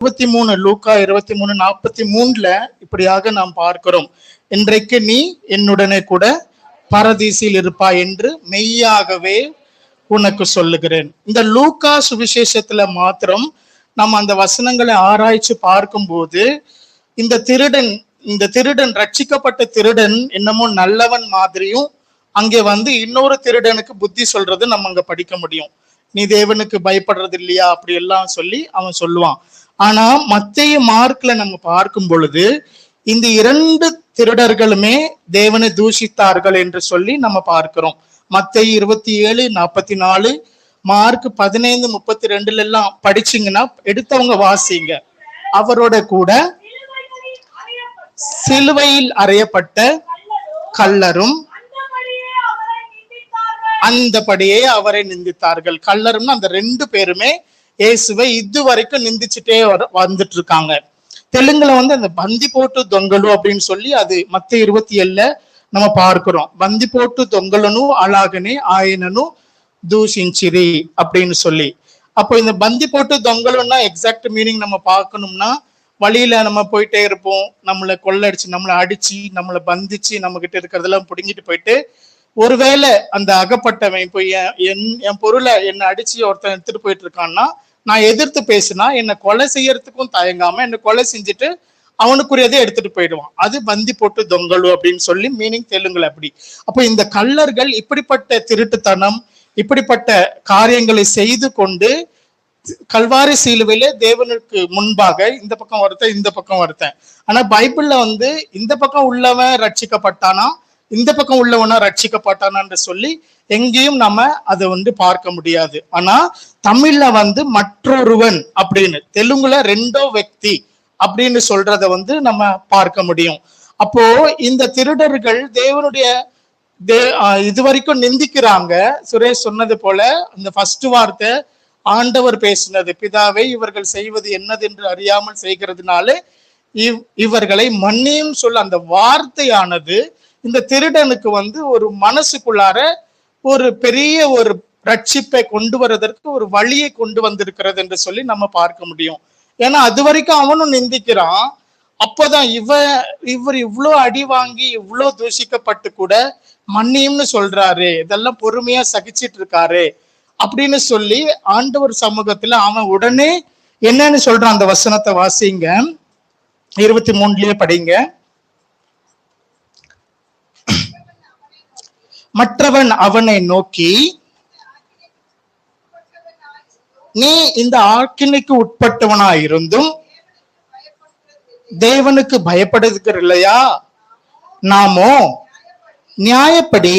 23 லூக்கா 23:43 இப்படியாக நாம் பார்க்கிறோம். இன்றைக்கு நீ என்னுடனே கூட பரதீசில் இருப்பாய் என்று மெய்யாகவே உனக்கு சொல்லுகிறேன். இந்த லூக்கா சுவிசேஷத்துல மாத்திரம் நம்ம அந்த வசனங்களை ஆராய்ச்சி பார்க்கும்போது இந்த திருடன் ரட்சிக்கப்பட்ட திருடன் என்னமோ நல்லவன் மாதிரியும் அங்கே வந்து இன்னொரு திருடனுக்கு புத்தி சொல்றது நம்ம அங்க படிக்க முடியும். நீ தேவனுக்கு பயப்படுறது இல்லையா அப்படி எல்லாம் சொல்லி அவன் சொல்லுவான். ஆனா மத்தேயு மார்க்ல நம்ம பார்க்கும் பொழுது இந்த இரண்டு திருடர்களுமே தேவனை தூஷித்தார்கள் என்று சொல்லி நம்ம பார்க்கிறோம். மத்தேயு 27:44, மார்க் 15:32 எல்லாம் படிச்சீங்கன்னா எடுத்தவங்க வாசிங்க. அவரோட கூட சிலுவையில் அறையப்பட்ட கள்ளரும் அந்தபடியே அவரை நிந்தித்தார்கள். கள்ளரும்னா அந்த ரெண்டு பேருமே இயேசுவை இதுவரைக்கும் நிந்திச்சுட்டே வந்துட்டு இருக்காங்க. தெலுங்குல வந்து அந்த பந்தி போட்டு தொங்கலு அப்படின்னு சொல்லி அது மத்தேயு 27 நம்ம பார்க்கிறோம். பந்தி போட்டு தொங்கலனு அழாகனே ஆயனனு தூஷிஞ்சிரி அப்படின்னு சொல்லி. அப்போ இந்த பந்தி போட்டு தொங்கலுன்னா எக்ஸாக்ட் மீனிங் நம்ம பார்க்கணும்னா வழியில நம்ம போயிட்டே இருப்போம், நம்மளை கொள்ளடிச்சு நம்மளை அடிச்சு நம்மளை பந்திச்சு நம்ம கிட்ட இருக்கிறதெல்லாம் பிடுங்கிட்டு போயிட்டு ஒருவேளை அந்த அகப்பட்டவன் இப்போ என் பொருளை என்னை அடிச்சு ஒருத்தன் எடுத்துட்டு போயிட்டு இருக்கான்னா நான் எதிர்த்து பேசினா என்னை கொலை செய்யறதுக்கும் தயங்காம என்னை கொலை செஞ்சுட்டு அவனுக்குரியதே எடுத்துட்டு போயிடுவான். அது பந்தி போட்டு தொங்கலு அப்படின்னு சொல்லி மீனிங் தெலுங்குல அப்படி. அப்போ இந்த கள்ளர்கள் இப்படிப்பட்ட திருட்டுத்தனம் இப்படிப்பட்ட காரியங்களை செய்து கொண்டு கல்வாரி சிலுவையில தேவனுக்கு முன்பாக இந்த பக்கம் ஒருத்தன் இந்த பக்கம் ஒருத்தன். ஆனா பைபிள்ல வந்து இந்த பக்கம் உள்ளவன் ரட்சிக்கப்பட்டானா இந்த பக்கம் உள்ளவனா ரட்சிக்கப்பட்டானான்னு சொல்லி எங்கேயும் நம்ம அதை வந்து பார்க்க முடியாது. ஆனா தமிழ்ல வந்து மற்றொருவன் அப்படின்னு, தெலுங்குல ரெண்டோ వ్యక్తి அப்படின்னு சொல்றத வந்து நம்ம பார்க்க முடியும். அப்போ இந்த திருடர்கள் தேவனுடைய இதுவரைக்கும் நிந்திக்கிறாங்க. சுரேஷ் சொன்னது போல அந்த ஃபர்ஸ்ட் வார்த்தை ஆண்டவர் பேசினது, பிதாவை இவர்கள் செய்வது என்னது என்று அறியாமல் செய்கிறதுனால இவர்களை மன்னியும் சொல்ல அந்த வார்த்தையானது இந்த திருடனுக்கு வந்து ஒரு மனசுக்குள்ளார ஒரு பெரிய ஒரு ரட்சிப்பை கொண்டு வருவதற்கு ஒரு வழியை கொண்டு வந்திருக்கிறது என்று சொல்லி நம்ம பார்க்க முடியும். ஏன்னா அது வரைக்கும் அவனும் நிந்திக்கிறான். அப்போதான் இவர் இவ்வளோ அடி வாங்கி இவ்வளோ தூஷிக்கப்பட்டு கூட மன்னியும்னு சொல்றாரு, இதெல்லாம் பொறுமையா சகிச்சிட்டு இருக்காரு அப்படின்னு சொல்லி ஆண்டவர் சமூகத்துல அவன் உடனே என்னன்னு சொல்றான். அந்த வசனத்தை வாசிங்க, 23 படிங்க. மற்றவன் அவனை நோக்கி, நீ இந்த ஆக்கினைக்கு உட்பட்டவனாயிருந்தும் தேவனுக்கு பயப்படுகிற இல்லையா? நாமோ நியாயப்படி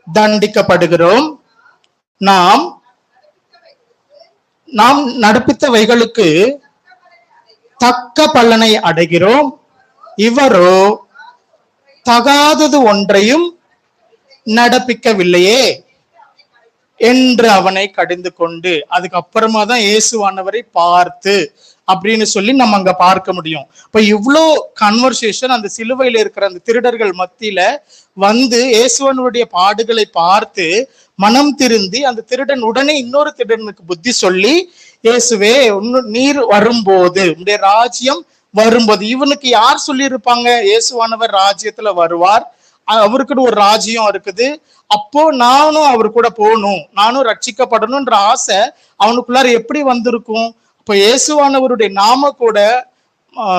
தண்டிக்கப்படுகிறோம். நாம் நடப்பித்தவைகளுக்கு தக்க பலனை அடைகிறோம். இவரோ தகாதது ஒன்றையும் நடப்பிக்கவில்லையே என்று அவனை கடிந்து கொண்டு, அதுக்கப்புறமா தான் இயேசுவானவரை பார்த்து அப்படின்னு சொல்லி நம்ம அங்க பார்க்க முடியும். இப்ப இவ்வளோ கன்வர்சேஷன் அந்த சிலுவையில இருக்கிற அந்த திருடர்கள் மத்தியில வந்து இயேசுவனுடைய பாடுகளை பார்த்து மனம் திருந்தி அந்த திருடன் உடனே இன்னொரு திருடனுக்கு புத்தி சொல்லி, இயேசுவே நீர் வரும்போது உடைய ராஜ்யம் வரும்போது, இவனுக்கு யார் சொல்லி இருப்பாங்க இயேசுவானவர் ராஜ்யத்துல வருவார், அவருக்குன்னு ஒரு ராஜ்யம் இருக்குது, அப்போ நானும் அவர் கூட போகணும், நானும் ரட்சிக்கப்படணும்ன்ற ஆசை அவனுக்குள்ளார எப்படி வந்திருக்கும்? இப்போ இயேசுவானவருடைய நாம கூட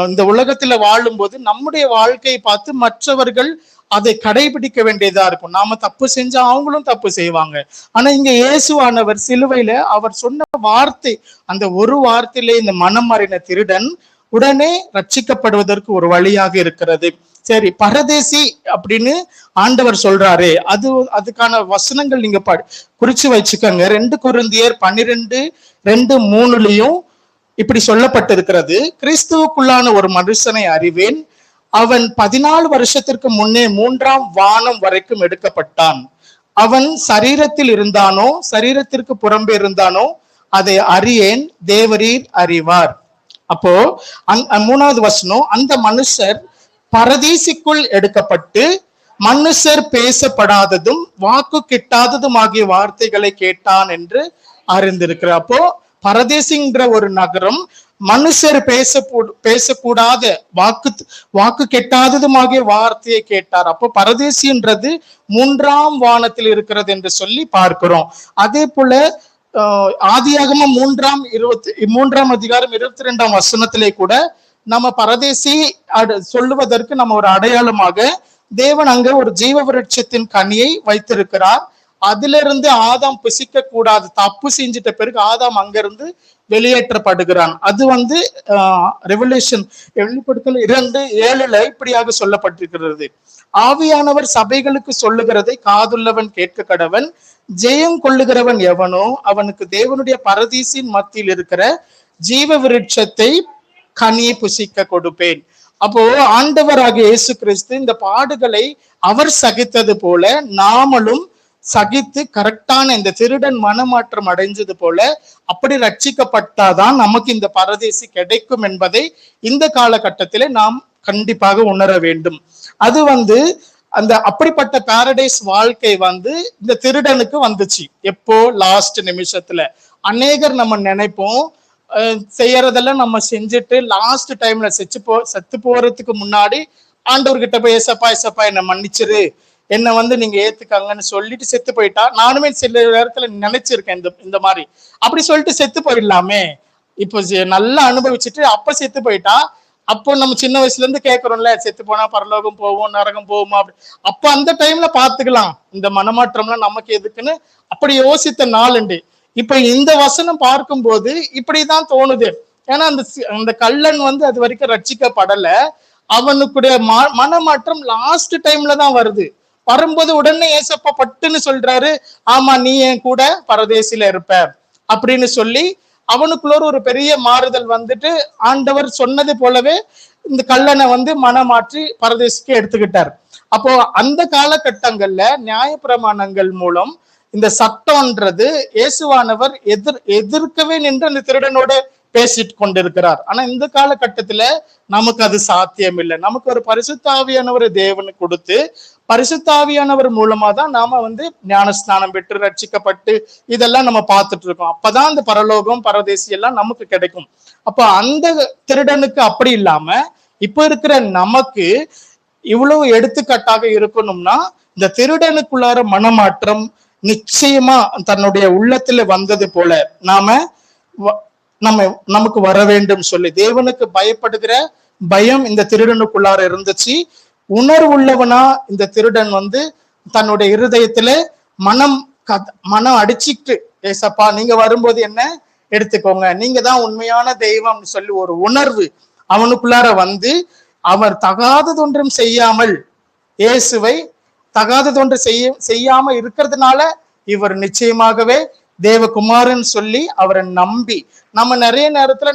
இந்த உலகத்துல வாழும்போது நம்முடைய வாழ்க்கையை பார்த்து மற்றவர்கள் அதை கடைபிடிக்க வேண்டியதா இருக்கும். நாம தப்பு செஞ்சா அவங்களும் தப்பு செய்வாங்க. ஆனா இங்க இயேசுவானவர் சிலுவையில அவர் சொன்ன வார்த்தை, அந்த ஒரு வார்த்தையிலே இந்த மனம் மாறின திருடன் உடனே ரட்சிக்கப்படுவதற்கு ஒரு வழியாக இருக்கிறது. சரி, பரதேசி அப்படின்னு ஆண்டவர் சொல்றாரு, அதுக்கான வசனங்கள் நீங்க குறிச்சு வச்சுக்கோங்க. 2 கொரிந்தியர் 12:2-3 இப்படி சொல்லப்பட்டிருக்கிறது. கிறிஸ்துவுக்குள்ளான ஒரு மனுஷனை அறிவேன், அவன் 14 வருஷத்திற்கு முன்னே 3ஆம் வானம் வரைக்கும் எடுக்கப்பட்டான். அவன் சரீரத்தில் இருந்தானோ சரீரத்திற்கு புறம்பே இருந்தானோ அதை அறியேன், தேவரீர் அறிவார். அப்போ 3வது வசனம், அந்த மனுஷர் பரதீசிக்குள் எடுக்கப்பட்டு மனுஷர் பேசப்படாததும் வாக்கு கிட்டாததும் ஆகிய வார்த்தைகளை கேட்டான் என்று அறிந்திருக்கிறார். அப்போ பரதேசிங்கிற ஒரு நகரம், மனுஷர் பேசக்கூடாத வாக்கு கெட்டாததுமாகிய வார்த்தையை கேட்டார். அப்போ பரதேசின்றது 3ஆம் வானத்தில் இருக்கிறது என்று சொல்லி பார்க்கிறோம். அதே போல ஆதியாகமம் 3ஆம் அதிகாரம் 22ஆம் வசனத்திலே கூட நம்ம பரதேசி சொல்லுவதற்கு நம்ம ஒரு அடையாளமாக தேவன் அங்க ஒரு ஜீவ விருட்சத்தின் கனியை வைத்திருக்கிறார். அதிலிருந்து ஆதாம் புசிக்க கூடாது, தப்பு செஞ்சிட்ட பிறகு ஆதாம் அங்கிருந்து வெளியேற்றப்படுகிறான். அது வெளிப்படுத்தல் 2:7 இப்படியாக சொல்லப்பட்டிருக்கிறது. ஆவியானவர் சபைகளுக்கு சொல்லுகிறதை காதுள்ளவன் கேட்க கடவன். ஜெயம் கொள்ளுகிறவன் எவனோ அவனுக்கு தேவனுடைய பரதீசின் மத்தியில் இருக்கிற ஜீவ விருட்சத்தை கனியை புசிக்க கொடுப்பேன். அப்போ ஆண்டவராகிய இயேசு கிறிஸ்து இந்த பாடுகளை அவர் சகித்தது போல நாமளும் சகித்து கரெக்டான இந்த திருடன் மனமாற்றம் அடைஞ்சது போல அப்படி ரட்சிக்கப்பட்டாதான் நமக்கு இந்த பரதேசி கிடைக்கும் என்பதை இந்த காலகட்டத்திலே நாம் கண்டிப்பாக உணர வேண்டும். அது அந்த அப்படிப்பட்ட பாரடைஸ் வாழ்க்கை இந்த திருடனுக்கு வந்துச்சு. எப்போ? லாஸ்ட் நிமிஷத்துல. அநேகர் நம்ம நினைப்போம் செய்யறதெல்லாம் நம்ம செஞ்சுட்டு லாஸ்ட் டைம்ல செத்து போறதுக்கு முன்னாடி ஆண்டவர்கிட்ட போய் ஏசப்பா என்ன மன்னிச்சிரு, என்ன நீங்க ஏத்துக்காங்கன்னு சொல்லிட்டு செத்து போயிட்டா. நானுமே சில நேரத்துல நினைச்சிருக்கேன் இந்த மாதிரி. அப்படி சொல்லிட்டு செத்து போயிடலாமே, இப்போ நல்லா அனுபவிச்சுட்டு அப்ப செத்து போயிட்டா. அப்போ நம்ம சின்ன வயசுல இருந்து கேட்கறோம்ல, செத்து போனா பரலோகம் போவோம் நரகம் போவோமா அப்படி. அப்ப அந்த டைம்ல பாத்துக்கலாம், இந்த மனமாற்றம்லாம் நமக்கு எதுக்குன்னு அப்படி யோசித்த நாள் உண்டு. இப்ப இந்த வசனம் பார்க்கும்போது இப்படிதான் தோணுது. ஏன்னா அந்த கள்ளன் அது வரைக்கும் ரட்சிக்கப்படல. அவனுக்குடைய மனமாற்றம் லாஸ்ட் டைம்ல தான் வருது. வரும்போது உடனே ஏசப்பா பட்டுன்னு சொல்றாரு, ஆமா நீ என் கூட பரதேசில இருப்ப அப்படின்னு சொல்லி அவனுக்குள்ள ஒரு பெரிய மாறுதல் ஆண்டவர் சொன்னது போலவே இந்த கள்ளனை மனமாற்றி பரதேசிக்கு எடுத்துக்கிட்டார். அப்போ அந்த காலகட்டங்கள்ல நியாயப்பிரமாணங்கள் மூலம் இந்த சட்டம்ன்றது இயேசுவானவர் எதிர்க்கவே நின்று அந்த திருடனோட பேசிட்டு கொண்டிருக்கிறார். ஆனா இந்த காலகட்டத்துல நமக்கு அது சாத்தியம் இல்லை. நமக்கு ஒரு பரிசுத்த ஆவியானவர் தேவனுக்கு கொடுத்து பரிசுத்த ஆவியானவர் மூலமா தான் நாம ஞானஸ்நானம் பெற்று ரட்சிக்கப்பட்டு இதெல்லாம் நம்ம பார்த்துட்டு இருக்கோம். அப்பதான் அந்த பரலோகம் பரதேசி எல்லாம் நமக்கு கிடைக்கும். அப்ப அந்த திருடனுக்கு அப்படி இல்லாம இப்ப இருக்கிற நமக்கு இவ்வளவு எடுத்துக்காட்டாக இருக்கணும்னா இந்த திருடனுக்குள்ளார மனமாற்றம் நிச்சயமா தன்னுடைய உள்ளத்துல வந்தது போல நமக்கு வர வேண்டும் சொல்லி தேவனுக்கு பயப்படுகிற பயம் இந்த திருடனுக்குள்ளார இருந்துச்சு. உணர்வுள்ளவனா இந்த திருடன் தன்னுடைய இருதயத்துல மனம் அடிச்சுட்டு, ஏசப்பா நீங்க வரும்போது என்ன எடுத்துக்கோங்க, நீங்க தான் உண்மையான தெய்வம் சொல்லி ஒரு உணர்வு அவனுக்குள்ளார அவர் தகாததொன்றும் செய்யாமல் இயேசுவை தகாததொன்று செய்யாம இருக்கிறதுனால இவர் நிச்சயமாகவே தேவகுமாரன் சொல்லி அவரை நம்பி நம்ம நிறைய நேரத்துல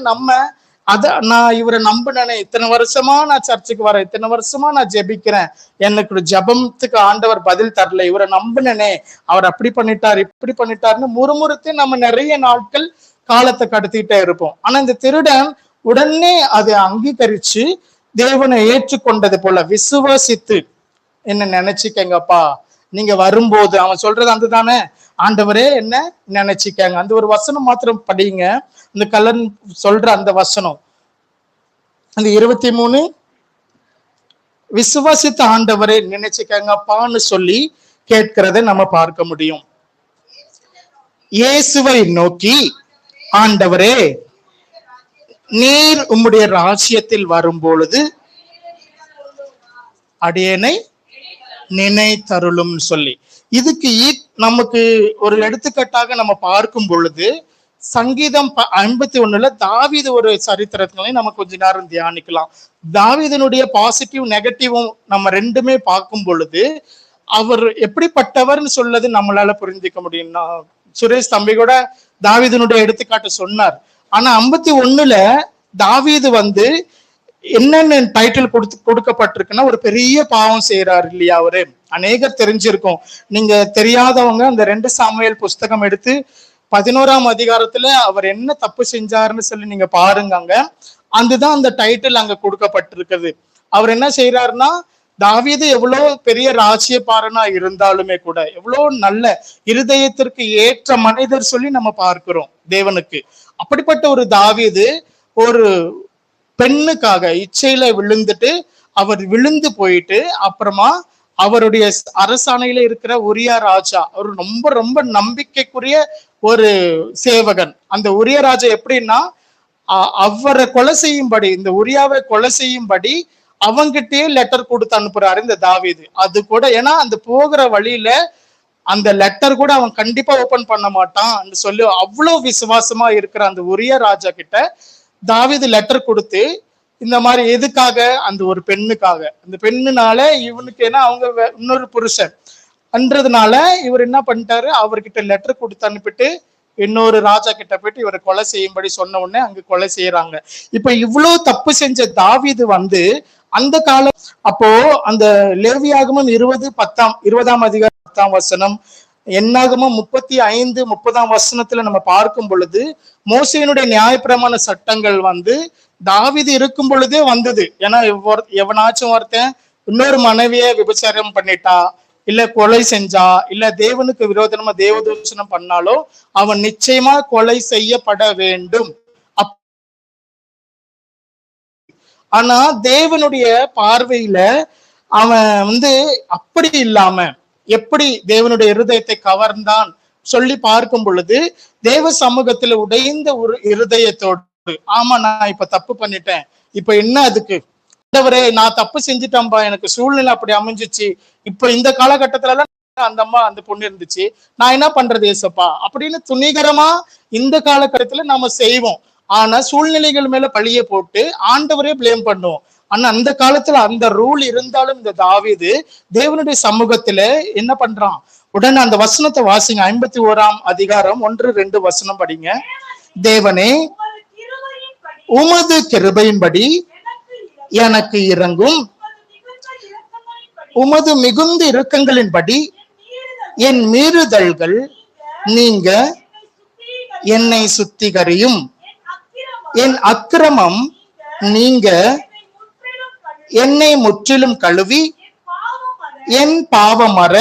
நான் இவரை நம்பினேனே, இத்தனை வருஷமா நான் சர்ச்சுக்கு வரேன், இத்தனை வருஷமா நான் ஜெபிக்கிறேன், எனக்கு ஜெபத்துக்கு ஆண்டவர் பதில் தரல, இவரை நம்பினேனே அவர் அப்படி பண்ணிட்டார் இப்படி பண்ணிட்டாருன்னு முறுமுறுத்து நம்ம நிறைய நாட்கள் காலத்தை கடத்திட்டே இருப்போம். ஆனா இந்த திருடன் உடனே அதை அங்கீகரிச்சு தேவனை ஏற்றுக்கொண்டது போல விசுவாசித்து, என்ன நினைச்சுக்கங்கப்பா நீங்க வரும்போது அவன் சொல்றது அதுதானே, ஆண்டவரே என்ன நினைச்சுக்கங்க. அந்த ஒரு வசனம் மாத்திரம் படிங்க, இந்த கல்லன் சொல்ற அந்த வசனம் அந்த 23 விசுவாசித்த ஆண்டவரே நினைச்சுக்கங்கப்பான்னு சொல்லி கேட்கிறதை நம்ம பார்க்க முடியும். இயேசுவை நோக்கி, ஆண்டவரே நீர் உம்முடைய ராஜ்யத்தில் வரும்பொழுது அடியேனை நினைத்தருளும் சொல்லி, இதுக்கு நமக்கு ஒரு எடுத்துக்காட்டாக நம்ம பார்க்கும் பொழுது சங்கீதம் 51 தாவீது ஒரு சரித்திரத்தினாலே நம்ம கொஞ்ச நேரம் தியானிக்கலாம். தாவீதனுடைய பாசிட்டிவ் நெகட்டிவும் நம்ம ரெண்டுமே பார்க்கும் பொழுது அவர் எப்படிப்பட்டவர்னு சொல்லது நம்மளால புரிஞ்சுக்க முடியும். சுரேஷ் தம்பி கூட தாவீதனுடைய எடுத்துக்காட்டு சொன்னார். ஆனா 51 தாவீது என்னென்ன டைட்டில் கொடுக்கப்பட்டிருக்குன்னா ஒரு பெரிய பாவம் செய்யறாரு இல்லையா அவரு. அநேகர் தெரிஞ்சிருக்கும். நீங்க தெரியாதவங்க அந்த 2 சாமுவேல் புஸ்தகம் எடுத்து 11ஆம் அதிகாரத்துல அவர் என்ன தப்பு செஞ்சாருன்னு சொல்லி நீங்க பாருங்க. அதுதான் அந்த டைட்டில் அங்க கொடுக்கப்பட்டிருக்குது. அவர் என்ன செய்யறாருன்னா தாவீது எவ்வளவு பெரிய ராஜ்யபாரனா இருந்தாலுமே கூட எவ்வளவு நல்ல இருதயத்திற்கு ஏற்ற மனிதர் சொல்லி நம்ம பார்க்கிறோம் தேவனுக்கு. அப்படிப்பட்ட ஒரு தாவீது ஒரு பெண்ணுக்காக இச்சையில விழுந்துட்டு அவர் விழுந்து போயிட்டு அப்புறமா அவருடைய அரசாணையில இருக்கிற உரியா ராஜா அவர் ரொம்ப ரொம்ப நம்பிக்கைக்குரிய ஒரு சேவகன். அந்த உரியா ராஜா எப்படின்னா அவரை கொலை செய்யும்படி, இந்த உரியாவை கொலை செய்யும்படி அவங்கிட்டயே லெட்டர் கொடுத்து அனுப்புறாரு இந்த தாவீது. அது கூட ஏன்னா அந்த போகிற வழியில அந்த லெட்டர் கூட அவன் கண்டிப்பா ஓபன் பண்ண மாட்டான் சொல்லி அவ்வளவு விசுவாசமா இருக்கிற அந்த உரியா ராஜா கிட்ட தாவீது லெட்டர் கொடுத்து இந்த மாதிரி எதுக்காக, அந்த ஒரு பெண்ணுக்காக, அந்த பெண்ணுனால இவனுக்கு ஏன்னா அவங்க இன்னொரு புருஷன் அன்றதுனால இவர் என்ன பண்ணிட்டாரு, அவர்கிட்ட லெட்டர் கொடுத்து அனுப்பிட்டு இன்னொரு ராஜா கிட்ட போயிட்டு இவரை கொலை செய்யும்படி சொன்ன உடனே அங்க கொலை செய்யறாங்க. இப்ப இவ்வளவு தப்பு செஞ்ச தாவீது அந்த காலம் அப்போ அந்த லேவியாகமம் 20:10 அதிகாரம் 10 வசனம், என்னாகமம் 35:30 வசனத்துல நம்ம பார்க்கும் பொழுது மோசேயினுடைய நியாயப்பிரமாண சட்டங்கள் தாவீது இருக்கும் பொழுதே வந்தது. ஏன்னா எவனாச்சும் ஒருத்தன் இன்னொரு மனைவிய விபச்சாரம் பண்ணிட்டா, இல்ல கொலை செஞ்சா, இல்ல தேவனுக்கு விரோதமா தேவதூஷணம் பண்ணாலோ அவன் நிச்சயமா கொலை செய்யப்பட வேண்டும். ஆனா தேவனுடைய பார்வையில அவன் அப்படி இல்லாம எப்படி தேவனுடைய இருதயத்தை கவர்ந்தான் சொல்லி பார்க்கும் பொழுது தேவ சமூகத்துல உடைந்த ஒரு இருதயத்தோடு, ஆமா நான் இப்ப தப்பு பண்ணிட்டேன், இப்ப என்ன அதுக்கு ஆண்டவரே நான் தப்பு செஞ்சுட்டேன்பா, எனக்கு சூழ்நிலை அப்படி அமைஞ்சிச்சு, இப்ப இந்த காலகட்டத்துல எல்லாம் அந்த அம்மா அந்த பொண்ணு இருந்துச்சு, நான் என்ன பண்றது ஏசப்பா அப்படின்னு துணிகரமா இந்த காலகட்டத்துல நாம செய்வோம். ஆனா சூழ்நிலைகள் மேல பழிய போட்டு ஆண்டவரே பிளேம் பண்ணுவோம். ஆனா அந்த காலத்துல அந்த ரூல் இருந்தாலும் இந்த தாவீது தேவனுடைய சமூகத்துல என்ன பண்றான், உடனே அந்த வசனத்தை வாசிங்க. 51 அதிகாரம் 1-2 வசனம் படிங்க. தேவனே உமது கிருபையின்படி எனக்கு இறங்கும், உமது மிகுந்த இரக்கங்களின்படி என் மீறுதல்கள் நீங்க என்னை சுத்திகரியும், என் அக்கிரமம் நீங்க என்னை முற்றிலும் கழுவி என் பாவமற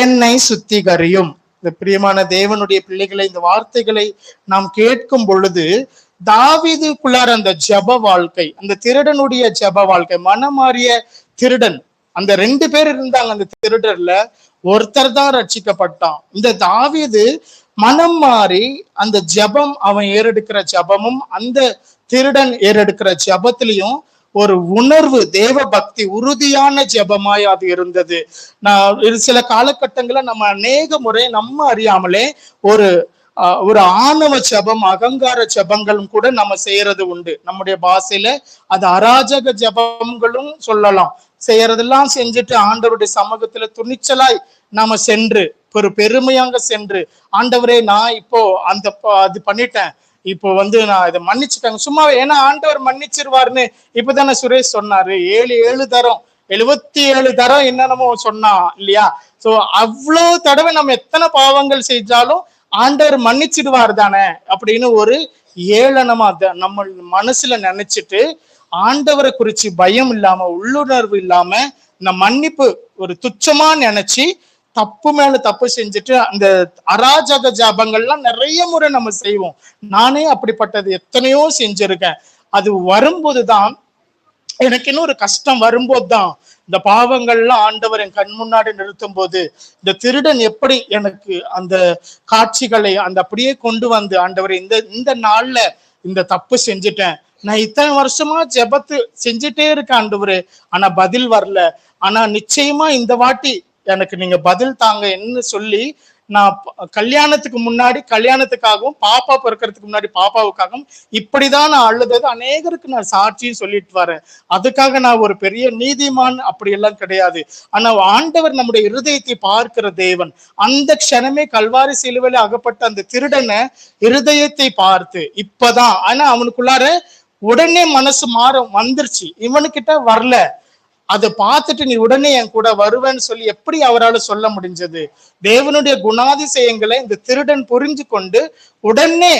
என்னை சுத்திகரியும். இந்த பிரியமான தேவனுடைய பிள்ளைகளை, இந்த வார்த்தைகளை நாம் கேட்கும் பொழுது தாவீதுக்குள்ளார அந்த ஜப வாழ்க்கை, அந்த திருடனுடைய ஜப வாழ்க்கை, மனமாறிய திருடன், அந்த 2 பேர் இருந்தாங்க. அந்த திருடர்ல ஒருத்தர் தான் ரட்சிக்கப்பட்டான். இந்த தாவீது மனம் மாறி அந்த ஜபம், அவன் ஏறெடுக்கிற ஜபமும் அந்த திருடன் ஏறெடுக்கிற ஜபத்திலையும் ஒரு உணர்வு, தேவ பக்தி, உறுதியான ஜபமாய் அது இருந்தது. சில காலகட்டங்களை நம்ம அநேக முறை நம்ம அறியாமலே ஒரு ஆணவ ஜபம், அகங்கார ஜபங்களும் கூட நம்ம செய்யறது உண்டு. நம்முடைய பாஷையில அது அராஜக ஜபங்களும் சொல்லலாம். செய்யறதெல்லாம் செஞ்சுட்டு ஆண்டவருடைய சமூகத்துல துணிச்சலாய் நாம சென்று ஒரு பெருமையாக சென்று, ஆண்டவரே நான் இப்போ அது பண்ணிட்டேன், இப்போ நான் இதை மன்னிச்சுட்டாங்க சும்மா, ஏன்னா ஆண்டவர் மன்னிச்சிருவாருன்னு இப்பதானே சுரேஷ் சொன்னாரு. 7 தரம் 77 தரம் என்னென்னமோ சொன்னா இல்லையா? சோ அவ்வளவு தடவை நம்ம எத்தனை பாவங்கள் செஞ்சாலும் ஆண்டவர் மன்னிச்சிடுவார் தானே அப்படின்னு ஒரு ஏளனமா நம்ம மனசுல நினைச்சிட்டு ஆண்டவரை குறிச்சு பயம் இல்லாம, உள்ளுணர்வு இல்லாம, இந்த மன்னிப்பு ஒரு துச்சமா நினைச்சு தப்பு மேல தப்பு செஞ்சுட்டு அந்த அராஜக ஜாபங்கள்லாம் நிறைய முறை நம்ம செய்வோம். நானே அப்படிப்பட்டது எத்தனையோ செஞ்சிருக்கேன். அது வரும்போதுதான் எனக்கு இன்னும் ஒரு கஷ்டம் வரும்போதுதான் இந்த பாவங்கள்லாம் ஆண்டவர் என் கண் முன்னாடி நிறுத்தும் போது இந்த திருடன் எப்படி எனக்கு அந்த காட்சிகளை அப்படியே கொண்டு வந்து, ஆண்டவர் இந்த நாள்ல இந்த தப்பு செஞ்சுட்டேன், நான் இத்தனை வருஷமா ஜெபத்து செஞ்சுட்டே இருக்கேன் ஆண்டவரு, ஆனா பதில் வரல, ஆனா நிச்சயமா இந்த வாட்டி எனக்கு நீங்க பதில் தாங்க என்ன சொல்லி நான் கல்யாணத்துக்கு முன்னாடி கல்யாணத்துக்காகவும் பாப்பா பிறக்கிறதுக்கு முன்னாடி பாப்பாவுக்காகவும் இப்படிதான் நான் அழுதது அநேகருக்கு நான் சாட்சியும் சொல்லிட்டு வரேன். அதுக்காக நான் ஒரு பெரிய நீதிமான் அப்படி எல்லாம் கிடையாது. ஆனா ஆண்டவர் நம்முடைய இருதயத்தை பார்க்கிற தேவன். அந்த க்ஷணமே கல்வாரி சிலுவையில அகப்பட்ட அந்த திருடனை இருதயத்தை பார்த்து இப்பதான், ஆனா அவனுக்குள்ளார உடனே மனசு வந்துருச்சு, இவனுக்கிட்ட வரல, அதை பார்த்துட்டு நீ உடனே என் கூட வருவேன்னு சொல்லி எப்படி அவரால் சொல்ல முடிஞ்சது? தேவனுடைய குணாதிசயங்களை இந்த திருடன் புரிஞ்சு கொண்டு உடனே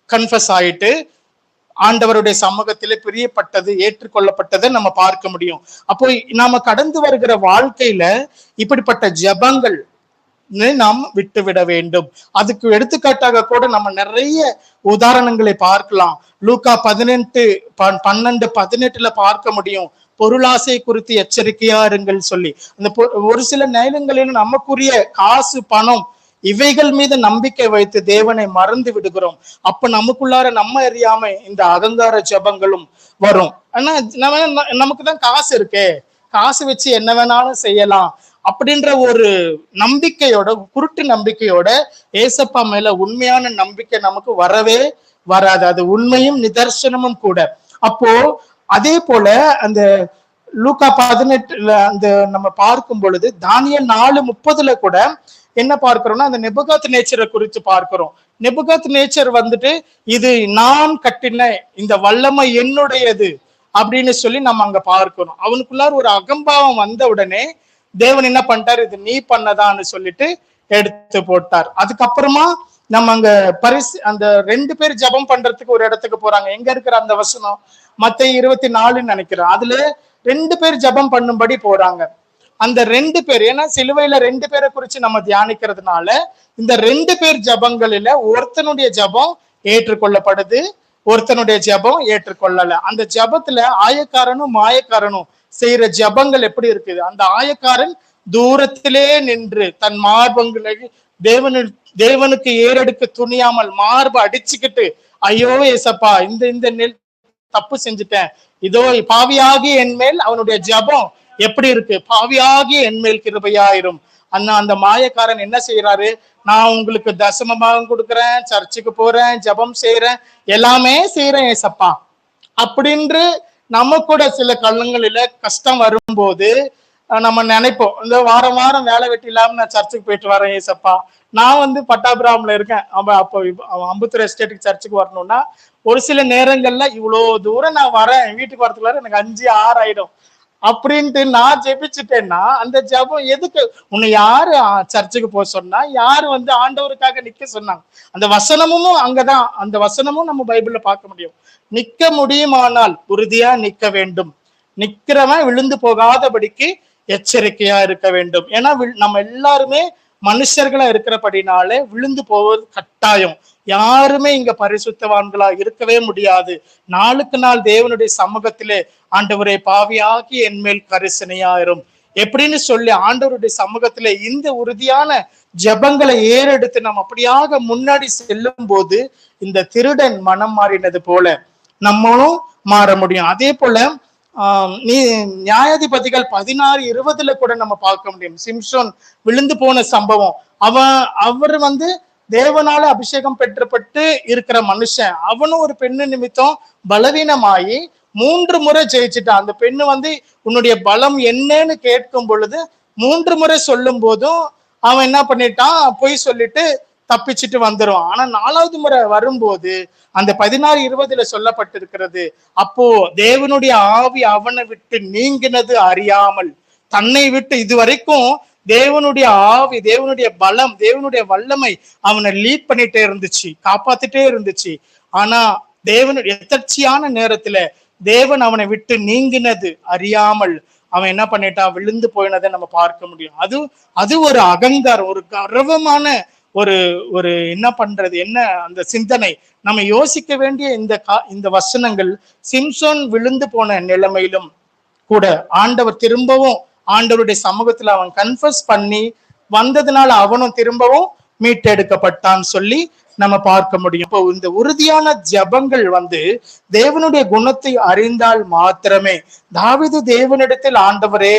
கன்ஃபஸ் ஆயிட்டு ஆண்டவருடைய சமூகத்திலே பிரியப்பட்டது, ஏற்றுக்கொள்ளப்பட்டதை நம்ம பார்க்க முடியும். அப்போ நாம கடந்து வருகிற வாழ்க்கையில இப்படிப்பட்ட ஜெபங்கள் நாம் விட்டுவிட வேண்டும். அதுக்கு எடுத்துக்காட்டாக கூட நம்ம நிறைய உதாரணங்களை பார்க்கலாம். லூக்கா 12:18 பார்க்க முடியும். பொருளாசை குறித்து எச்சரிக்கையா இருங்கள் சொல்லி. அந்த ஒரு சில நேரங்களில் நமக்குரிய காசு, பணம் இவைகள் மீது நம்பிக்கை வைத்து தேவனை மறந்து விடுகிறோம். அப்ப நமக்குள்ளார நம்ம அறியாம இந்த அகங்கார ஜெபங்களும் வரும். ஆனா நமக்கு தான் காசு இருக்கே, காசு வச்சு என்ன வேணாலும் செய்யலாம் அப்படின்ற ஒரு நம்பிக்கையோட, குருட்டு நம்பிக்கையோட ஏசப்பா மேல உண்மையான நம்பிக்கை நமக்கு வரவே வராது. அது உண்மையும் நிதர்சனமும் கூட. அப்போ அதே போல அந்த லூக்கா 18 அந்த நம்ம பார்க்கும் பொழுது தானியேல் 4:30 கூட என்ன பார்க்கிறோம்னா அந்த நெபுகாத் நேச்சரை குறித்து பார்க்கிறோம். நெபுகாத் நேச்சர் வந்துட்டு இது நான் கட்டின இந்த வல்லமை என்னுடையது அப்படின்னு சொல்லி நம்ம அங்க பார்க்கிறோம். அவனுக்குள்ளார ஒரு அகம்பாவம் வந்த உடனே தேவன் என்ன பண்ணிட்டார், இது நீ பண்ணதான்னு சொல்லிட்டு எடுத்து போட்டார். அதுக்கப்புறமா நம்ம அங்க அந்த 2 பேர் ஜபம் பண்றதுக்கு ஒரு இடத்துக்கு போறாங்க. எங்க இருக்கிற அந்த வசனம் மத்தேயு 24 நினைக்கிறேன். அதுல 2 பேர் ஜபம் பண்ணும்படி போறாங்க. அந்த 2 பேர், ஏன்னா சிலுவையில 2 பேரை குறிச்சு நம்ம தியானிக்கிறதுனால இந்த 2 பேர் ஜபங்களில ஒருத்தனுடைய ஜபம் ஏற்றுக்கொள்ளப்படுது, ஒருத்தனுடைய ஜபம் ஏற்றுக்கொள்ளல. அந்த ஜபத்துல ஆயக்காரனும் மாயக்காரனும் செய்யற ஜபங்கள் எப்படி இருக்குது? அந்த ஆயக்காரன் தூரத்திலே நின்று தன் மார்பங்களை தேவனுக்கு ஏறெடுக்க துணியாமல் மார்பு அடிச்சுக்கிட்டு, ஐயோ ஏசப்பா இந்த நெல் தப்பு செஞ்சுட்டேன், இதோ பாவியாகி என் மேல், அவனுடைய ஜபம் எப்படி இருக்கு? பாவியாகி என் மேல் கிருபையாயிரும். அந்த மாயக்காரன் என்ன செய்யறாரு? நான் உங்களுக்கு தசமமாக கொடுக்குறேன், சர்ச்சுக்கு போறேன், ஜபம் செய்யறேன், எல்லாமே செய்யறேன் ஏசப்பா அப்படின்று நம்ம கூட சில கள்ளங்களில கஷ்டம் வரும்போது நம்ம நினைப்போம், இந்த வாரம் வாரம் வேலை வெட்டி இல்லாம நான் சர்ச்சுக்கு போயிட்டு வரேன் ஏசப்பா. நான் பட்டாபிராம்ல இருக்கேன், அப்போ அம்புத்தூர் எஸ்டேட்டுக்கு சர்ச்சுக்கு வரணும்னா ஒரு சில நேரங்கள்ல இவ்வளவு தூரம் நான் வரேன், வீட்டுக்கு வரதுக்குள்ளார எனக்கு 5-6 ஆயிடும் அப்படின்ட்டு நான் ஜெபிச்சுட்டேன்னா அந்த ஜெபம் எதுக்கு? உன்னை யாரு சர்ச்சுக்கு போக சொன்னா? யாரு ஆண்டவருக்காக நிக்க சொன்னாங்க? அந்த வசனமும் அங்கதான், அந்த வசனமும் நம்ம பைபிள்ல பார்க்க முடியும். நிக்க முடியுமானால் உறுதியா நிக்க வேண்டும், நிக்கிறவன் விழுந்து போகாதபடிக்கு எச்சரிக்கையா இருக்க வேண்டும். ஏன்னா நம்ம எல்லாருமே மனுஷர்களா இருக்கிறபடினாலே விழுந்து போவது கட்டாயம். யாருமே இங்க பரிசுத்தவான்களா இருக்கவே முடியாது. நாளுக்கு நாள் தேவனுடைய சமூகத்திலே ஆண்டவரை பாவியாகி என் மேல் கரிசனையாயிரும் எப்படின்னு சொல்லி ஆண்டவருடைய சமூகத்திலே இந்த உறுதியான ஜபங்களை ஏறெடுத்து நம்ம அப்படியாக முன்னாடி செல்லும் போது இந்த திருடன் மனம் மாறினது போல நம்மளும் மாற முடியும். அதே போல நியாயாதிபதிகள் 16:20 கூட நம்ம பார்க்க முடியும். சிம்சோன் விழுந்து போன சம்பவம். அவர் தேவனால அபிஷேகம் பெற்றப்பட்டு இருக்கிற மனுஷன். அவனும் ஒரு பெண்ணு நிமித்தம் பலவீனமாயி 3 முறை ஜெயிச்சுட்டான். அந்த பெண்ணு உன்னுடைய பலம் என்னன்னு கேட்கும் பொழுது 3 முறை சொல்லும் போதும் அவன் என்ன பண்ணிட்டான், பொய் சொல்லிட்டு தப்பிச்சுட்டு வந்துடும். ஆனா 4வது முறை வரும்போது அந்த 16:20 சொல்லப்பட்டிருக்கிறது, அப்போ தேவனுடைய ஆவி அவனை விட்டு நீங்கினது அறியாமல், தன்னை விட்டு இதுவரைக்கும் தேவனுடைய ஆவி, தேவனுடைய பலம், தேவனுடைய வல்லமை அவனை லீட் பண்ணிட்டே இருந்துச்சு, காப்பாத்திட்டே இருந்துச்சு. ஆனா தேவனுடைய எதர்ச்சியான நேரத்துல தேவன் அவனை விட்டு நீங்கினது அறியாமல் அவன் என்ன பண்ணிட்டான், விழுந்து போயினதை நம்ம பார்க்க முடியும். அது ஒரு அகங்காரம், ஒரு கர்வமான ஒரு என்ன பண்றது, என்ன அந்த சிந்தனை. நம்ம யோசிக்க வேண்டிய இந்த வசனங்கள் சிம்சோன் விழுந்து போன நிலைமையிலும் கூட ஆண்டவர் திரும்பவும் ஆண்டவருடைய சமூகத்துல அவன் கன்ஃபஸ் பண்ணி வந்ததுனால அவனும் திரும்பவும் மீட்டெடுக்கப்பட்டான்னு சொல்லி நம்ம பார்க்க முடியும். இப்போ இந்த உறுதியான ஜபங்கள் தேவனுடைய குணத்தை அறிந்தால் மாத்திரமே, தாவீது தேவனிடத்தில் ஆண்டவரே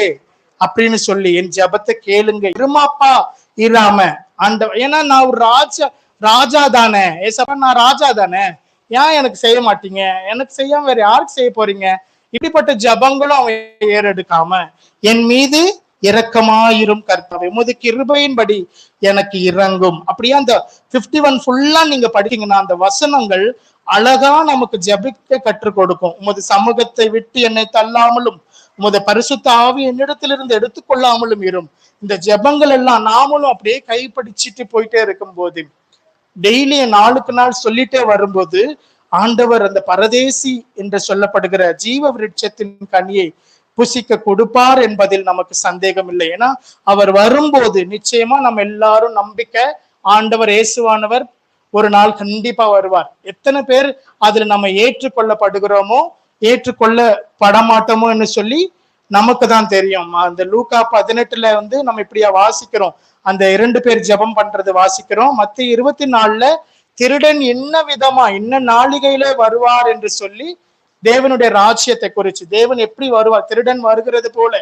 அப்படின்னு சொல்லி என் ஜபத்தை கேளுங்க, இருமாப்பா இராம ஆண்டவர், ஏன்னா நான் ஒரு ராஜா தானே ஏசப்பா, நான் ராஜா தானே, ஏன் எனக்கு செய்ய மாட்டீங்க, எனக்கு செய்யாம வேற யாருக்கு செய்ய போறீங்க? இப்படிப்பட்ட ஜபங்களும் அவன் ஏறெடுக்காம என் மீது இரக்கமாயிரும் கர்த்தாவே, உமது கிருபையின்படி எனக்கு இறங்கும். அப்படியே அந்த 51 ஃபுல்லா நீங்க படிச்சீங்கன்னா அந்த வசனங்கள் அழகா நமக்கு ஜபிக்க கற்றுக் கொடுக்கும். உமது சமூகத்தை விட்டு என்னை தள்ளாமலும் உமது பரிசுத்த ஆவி என்னிடத்திலிருந்து எடுத்துக்கொள்ளாமலும் இரும். இந்த ஜபங்கள் எல்லாம் நாமளும் அப்படியே கைப்பிடிச்சிட்டு போயிட்டே இருக்கும் போது, டெய்லி நாளுக்கு நாள் சொல்லிட்டே வரும்போது ஆண்டவர் அந்த பரதேசி என்று சொல்லப்படுகிற ஜீவ விருட்சத்தின் கனியை புசிக்க கொடுப்பார் என்பதில் நமக்கு சந்தேகம் இல்லை. ஏன்னா அவர் வரும்போது நிச்சயமா நம்ம எல்லாரும் நம்பிக்கை ஆண்டவர் இயேசுவானவர் ஒரு நாள் கண்டிப்பா வருவார். எத்தனை பேர் அதுல நம்ம ஏற்றுக்கொள்ளப்படுகிறோமோ ஏற்றுக்கொள்ளப்பட மாட்டோமோன்னு சொல்லி நமக்கு தான் தெரியும். அந்த லூக்கா 18 வந்து நம்ம இப்படியா வாசிக்கிறோம், அந்த 2 பேர் ஜெபம் பண்றது வாசிக்கிறோம். மத்திய 24 திருடன் என்ன விதமா என்ன நாளிகையில வருவார் என்று சொல்லி தேவனுடைய ராஜ்யத்தை குறிச்சு, தேவன் எப்படி வருவார், திருடன் வருகிறது போல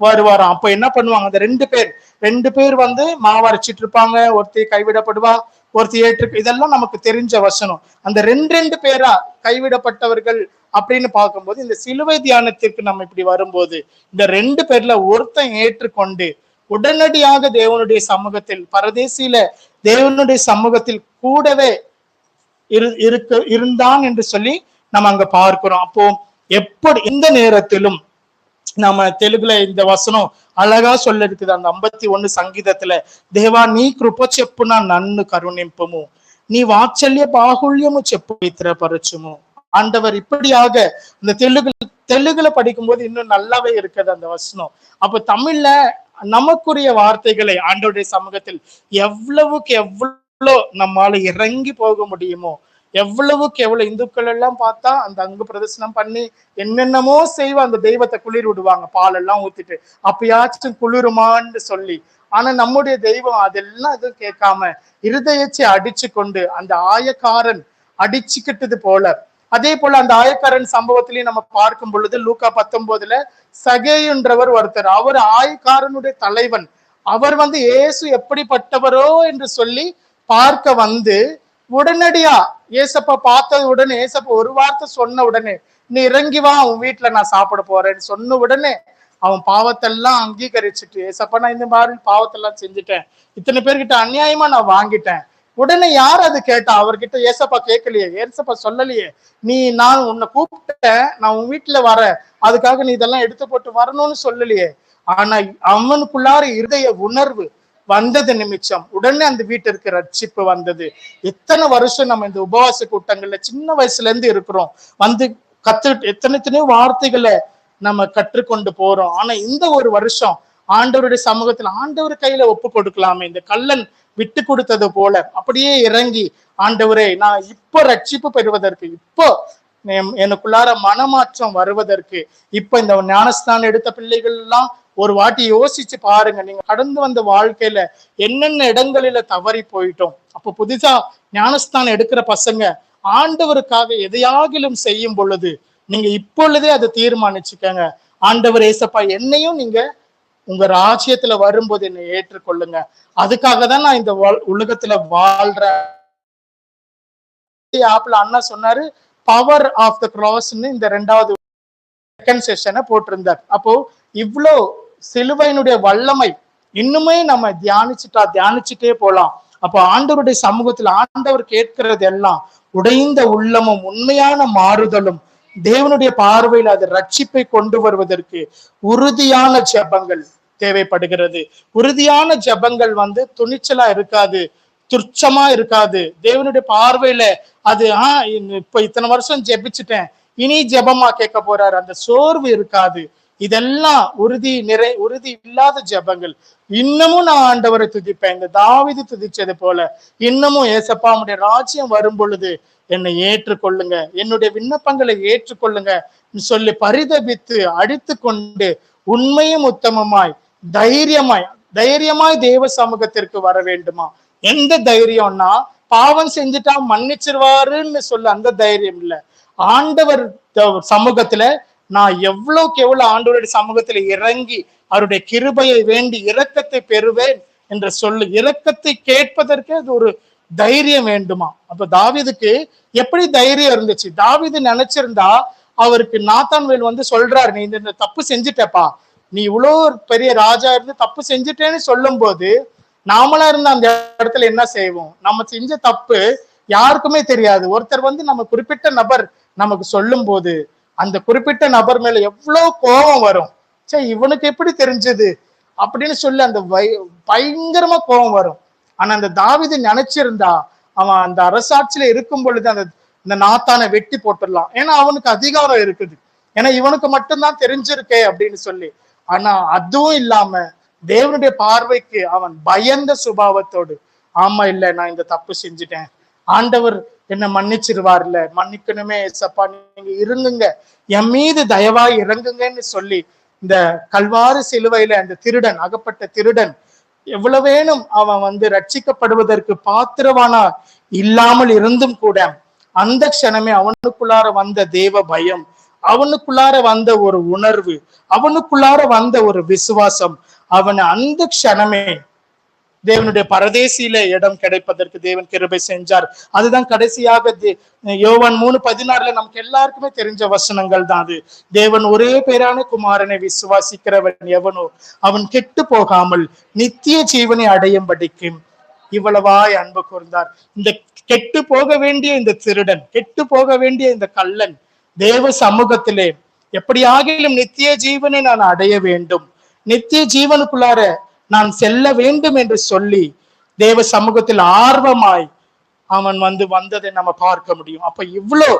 வருவாராம். அப்ப என்ன பண்ணுவாங்க, அந்த 2 பேர் வந்து மாவரைச்சிட்டு இருப்பாங்க, ஒருத்தி கைவிடப்படுவா, ஒருத்தி ஏற்று, இதெல்லாம் நமக்கு தெரிஞ்ச வசனம். அந்த 2 பேரா கைவிடப்பட்டவர்கள் அப்படின்னு பார்க்கும்போது இந்த சிலுவை தியானத்திற்கு நம்ம இப்படி வரும்போது இந்த 2 பேர்ல ஒருத்தன் ஏற்றுக்கொண்டு உடனடியாக தேவனுடைய சமூகத்தில் பரதேசியில தேவனுடைய சமூகத்தில் கூடவே இருந்தான் என்று சொல்லி நம்ம அங்க பார்க்கிறோம். அப்போ எப்படி இந்த நேரத்திலும் நம்ம தெலுங்குல இந்த வசனம் அழகா சொல்ல இருக்குது. அந்த 51 சங்கீதத்துல, தேவா நீ కృప చెప్పున నన్ను కరుణింపుము, நீ வாத்சல்ய பாகுல்யமு చెప్పు பரச்சுமு. ஆண்டவர் இப்படியாக இந்த தெலுங்குல படிக்கும்போது இன்னும் நல்லாவே இருக்குது அந்த வசனம். அப்ப தமிழ்ல நமக்குரிய வார்த்தைகளை ஆண்டவருடைய சமூகத்தில் எவ்வளவுக்கு எவ்வளவு நம்மால இறங்கி போக முடியுமோ, எவ்வளவுக்கு எவ்வளவு இந்துக்கள் எல்லாம் பார்த்தா அந்த அங்கு பிரதர்சனம் பண்ணி என்னென்னமோ செய்வா, அந்த தெய்வத்தை குளிர் விடுவாங்க பால் எல்லாம் ஊத்திட்டு, அப்பயாச்சும் குளிருமான்னு சொல்லி. ஆனா நம்முடைய தெய்வம் அதெல்லாம் எதுவும் கேட்காம இருதயத்தை அடிச்சு கொண்டு அந்த ஆயக்காரன் அடிச்சுக்கிட்டது போல, அதே போல அந்த ஆயக்காரன் சம்பவத்திலையும் நம்ம பார்க்கும் பொழுது லூக்கா 19 சகேயுன்றவர் ஒருத்தர், அவர் ஆயக்காரனுடைய தலைவன். அவர் வந்து இயேசு எப்படிப்பட்டவரோ என்று சொல்லி பார்க்க வந்து உடனடியா ஏசப்பா பார்த்தது உடனே, ஏசப்பா ஒரு வார்த்தை சொன்ன உடனே, நீ இறங்கி வா உன் வீட்டுல நான் சாப்பிட போறேன்னு சொன்ன உடனே அவன் பாவத்தெல்லாம் அங்கீகரிச்சுட்டு, ஏசப்பா நான் இந்த மாதிரி பாவத்தெல்லாம் செஞ்சுட்டேன், இத்தனை பேர்கிட்ட அநியாயமா நான் வாங்கிட்டேன். உடனே யார் அது கேட்டா, அவர்கிட்ட ஏசப்பா கேட்கலையே, ஏசப்பா சொல்லலையே, நான் உன்னை கூப்பிட்டேன், நான் உன் வீட்டுல வரேன், அதுக்காக நீ இதெல்லாம் எடுத்து போட்டு வரணும்னு சொல்லலையே. ஆனா அவனுக்குள்ளார இருதய உணர்வு வந்தது நிமிச்சம் உடனே அந்த வீட்டிற்கு ரட்சிப்பு வந்தது. எத்தனை வருஷம் நம்ம இந்த உபவாச கூட்டங்கள்ல சின்ன வயசுல இருந்து இருக்கிறோம், வந்து எத்தனையோ வார்த்தைகளை நம்ம கற்றுக்கொண்டு போறோம். ஆனா இந்த ஒரு வருஷம் ஆண்டவருடைய சமூகத்துல ஆண்டவர் கையில ஒப்பு கொடுக்கலாமே, இந்த கள்ளன் விட்டு கொடுத்தது போல அப்படியே இறங்கி, ஆண்டவரே நான் இப்போ ரட்சிப்பு பெறுவதற்கு, இப்போ எனக்குள்ளார மனமாற்றம் வருவதற்கு, இப்ப இந்த ஞானஸ்தானம் எடுத்த பிள்ளைகள் எல்லாம் ஒரு வாட்டி யோசிச்சு பாருங்க, நீங்க கடந்து வந்த வாழ்க்கையில என்னென்ன இடங்களில தவறி போயிட்டோம். அப்போ புதுசா ஞானஸ்தானம் எடுக்கிற பசங்க ஆண்டவருக்காக எதையாகிலும் செய்யும் பொழுது நீங்க இப்பொழுதே அதை தீர்மானிச்சுக்கங்க, ஆண்டவர் ஏசப்பா என்னையும் நீங்க உங்க ராஜ்யத்துல வரும்போது என்னை ஏற்றுக்கொள்ளுங்க, அதுக்காக தான் நான் இந்த உலகத்துல வாழ்றேன். ஆப்ல அண்ணா சொன்னாரு பவர் ஆஃப் த கிராஸ்ன்னு இந்த 2வது செகண்ட் செஷனை போட்டிருந்தார். அப்போ இவ்வளோ சிலுவையினுடைய வல்லமை இன்னுமே நம்ம தியானிச்சுட்டே போலாம். அப்போ ஆண்டவருடைய சமூகத்துல ஆண்டவர் கேட்கிறது எல்லாம் உடைந்த உள்ளமும் உண்மையான மாறுதலும், தேவனுடைய பார்வையில் அது ரட்சிப்பை கொண்டு வருவதற்கு உறுதியான ஜெபங்கள் தேவைப்படுகிறது. உறுதியான ஜெபங்கள் வந்து துணிச்சலா இருக்காது, துச்சமா இருக்காது. தேவனுடைய பார்வையில அது இப்ப இத்தனை வருஷம் ஜெபிச்சுட்டேன், இனி ஜெபமா கேட்க போறாரு, அந்த சோர்வு இருக்காது. இதெல்லாம் உறுதி இல்லாத ஜெபங்கள். இன்னமும் நான் ஆண்டவரை துதிப்பேன், இந்த தாவீது துதிச்சது போல இன்னமும் ஏசப்பா உடைய ராஜ்யம் வரும் பொழுது என்னை ஏற்றுக்கொள்ளுங்க, என்னுடைய விண்ணப்பங்களை ஏற்றுக்கொள்ளுங்க சொல்லி பரிதபித்து அடித்து கொண்டு உண்மையும் உத்தமமாய் தைரியமாய் தேவ சமூகத்திற்கு வர வேண்டுமா. எந்த தைரியம்னா பாவம் செஞ்சுட்டா மன்னிச்சிருவாருன்னு சொல்ல அந்த தைரியம் இல்ல, ஆண்டவர் சமூகத்துல நான் எவ்வளவுக்கு எவ்வளவு ஆண்டவருடைய சமூகத்துல இறங்கி அவருடைய கிருபையை வேண்டி இரக்கத்தை பெறுவேன் என்ற சொல்லு, இரக்கத்தை கேட்பதற்கு அது ஒரு தைரியம் வேண்டுமா. அப்ப தாவீதுக்கு எப்படி தைரியம் இருந்துச்சு, தாவீது நினைச்சிருந்தா அவருக்கு நாத்தான்வேல் வந்து சொல்றாரு, நீ இந்த தப்பு செஞ்சுட்டப்பா, நீ இவ்வளோ பெரிய ராஜா இருந்து தப்பு செஞ்சுட்டேன்னு சொல்லும் போது நாமளா இருந்த அந்த இடத்துல என்ன செய்வோம், நம்ம செஞ்ச தப்பு யாருக்குமே தெரியாது. ஒருத்தர் வந்து நம்ம குறிப்பிட்ட நபர் நமக்கு சொல்லும் போது அந்த குறிப்பிட்ட நபர் மேல எவ்வளவு கோபம் வரும், சே இவனுக்கு எப்படி தெரிஞ்சது அப்படின்னு சொல்லி அந்த பயங்கரமா கோபம் வரும். ஆனா அந்த தாவீது நினைச்சிருந்தா அவன் அந்த அரசாட்சியில இருக்கும் பொழுது அந்த இந்த நாத்தானை வெட்டி போட்டுடலாம், ஏன்னா அவனுக்கு அதிகாரம் இருக்குது, ஏன்னா இவனுக்கு மட்டும்தான் தெரிஞ்சிருக்கே அப்படின்னு சொல்லி. ஆனா அதுவும் இல்லாம தேவனுடைய பார்வைக்கு அவன் பயந்த சுபாவத்தோடு, ஆமா இல்ல நான் இந்த தப்பு செஞ்சுட்டேன், ஆண்டவர் என்ன மன்னிச்சிருவார்ல, மன்னிக்கணுமே ஏசப்பா, நீங்க இருங்குங்க, என் மீது தயவாய் இறங்குங்கன்னு சொல்லி இந்த கல்வாரி சிலுவையில அந்த திருடன், அகப்பட்ட திருடன் எவ்வளவேனும் அவன் ரட்சிக்கப்படுவதற்கு பாத்திரவானா இல்லாமல் இருந்தும் கூட அந்த க்ஷணமே அவனுக்குள்ளார வந்த தேவ பயம், அவனுக்குள்ளார வந்த ஒரு உணர்வு, அவனுக்குள்ளார வந்த ஒரு விசுவாசம் அவனை அந்த க்ஷணமே தேவனுடைய பரதேசியில இடம் கிடைப்பதற்கு தேவன் கிருபை செஞ்சார். அதுதான் கடைசியாக யோவான் 3:16 நமக்கு எல்லாருக்குமே தெரிஞ்ச வசனங்கள் தான் அது. தேவன் ஒரே பேரான குமாரனை விசுவாசிக்கிறவன் எவனோ அவன் கெட்டு போகாமல் நித்திய ஜீவனை அடையும்படிக்கு இவ்வளவாய் அன்பு கூர்ந்தார். இந்த கெட்டு போக வேண்டிய இந்த திருடன், கெட்டு போக வேண்டிய இந்த கள்ளன் தேவ சமூகத்திலே எப்படியாகிலும் நித்திய ஜீவனை நான் அடைய வேண்டும், நித்திய ஜீவனுக்குள்ளார நான் செல்ல வேண்டும் என்று சொல்லி தேவ சமூகத்தில் ஆர்வமாய் அவன் வந்ததை நம்ம பார்க்க முடியும். அப்ப இவ்வளோ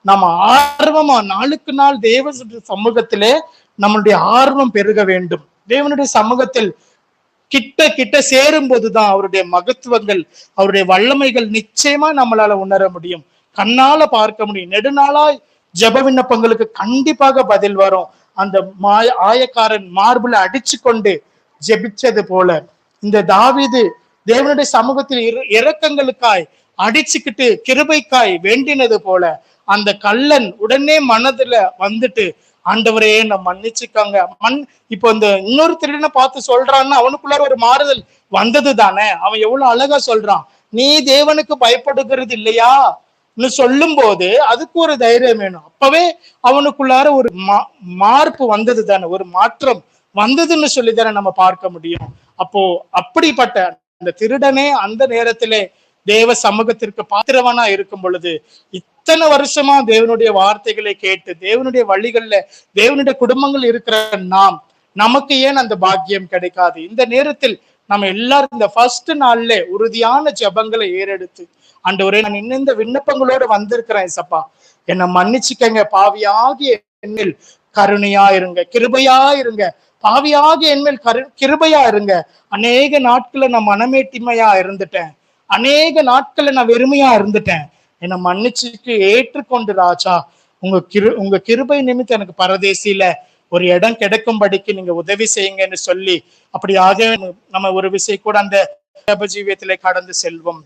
நம்ம ஆர்வமா நாளுக்கு நாள் தேவ சமூகத்திலே நம்மளுடைய ஆர்வம் பெருக வேண்டும். தேவனுடைய சமூகத்தில் கிட்ட கிட்ட சேரும் போதுதான் அவருடைய மகத்துவங்கள், அவருடைய வல்லமைகள் நிச்சயமா நம்மளால உணர முடியும், கண்ணால பார்க்க முடியும். நெடுநாளாய் ஜெப விண்ணப்பங்களுக்கு கண்டிப்பாக பதில் வரும். அந்த ஆயக்காரன் மார்புல அடிச்சு கொண்டு ஜெபிச்சது போல இந்த தாவீது தேவனுடைய சமூகத்தில் இரக்கங்களுக்காய் அடிச்சுக்கிட்டு கிருபைக்காய் வேண்டினது போல அந்த கள்ளன் உடனே மனதுல ஆண்டவரே நான் மன்னிச்சுக்காங்க. இப்போ இந்த இன்னொரு திருடனை பார்த்து சொல்றான்னு அவனுக்குள்ளார ஒரு மாறுதல் வந்தது தானே. அவன் எவ்வளவு அழகா சொல்றான், நீ தேவனுக்கு பயப்படுகிறது இல்லையா சொல்லும் போது அதுக்கு ஒரு தைரியம் வேணும். அப்பவே அவனுக்குள்ளார ஒரு மார்ப்பு வந்தது தானே, ஒரு மாற்றம் வந்ததுன்னு சொல்லிதானே நம்ம பார்க்க முடியும். அப்போ அப்படிப்பட்ட அந்த திருடனே அந்த நேரத்திலே தேவ சமூகத்திற்கு பாத்திரவனா இருக்கும் பொழுது, இத்தனை வருஷமா தேவனுடைய வார்த்தைகளை கேட்டு தேவனுடைய வழிகள்ல தேவனுடைய குடும்பங்கள் இருக்கிற நமக்கு ஏன் அந்த பாக்கியம் கிடைக்காது? இந்த நேரத்தில் நம்ம எல்லாரும் இந்த ஃபர்ஸ்ட் நாள்ல உறுதியான ஜெபங்களை ஏறெடுத்து, ஆண்டவரே நான் இன்னும் இந்த விண்ணப்பங்களோட வந்திருக்கிறேன் சப்பா, என்னை மன்னிச்சுக்கங்க, பாவியாகிய என்னில் கருணையா இருங்க, கிருபையா இருங்க, பாவியாகிய என்மேல் கிருபையா இருங்க. அநேக நாட்களை நான் மனமேட்டிமையா இருந்துட்டேன், அநேக நாட்களை நான் வெறுமையா இருந்துட்டேன், என்னை மன்னிச்சுக்கு ஏற்றுக்கொண்டு ராஜா உங்க கிருபை நிமித்தம் எனக்கு பரதேசியில ஒரு இடம் கிடைக்கும்படிக்கு நீங்க உதவி செய்யுங்கன்னு சொல்லி அப்படியாக நம்ம ஒரு விஷயம் கூட அந்த ஜீவியத்திலே கடந்து செல்வோம்.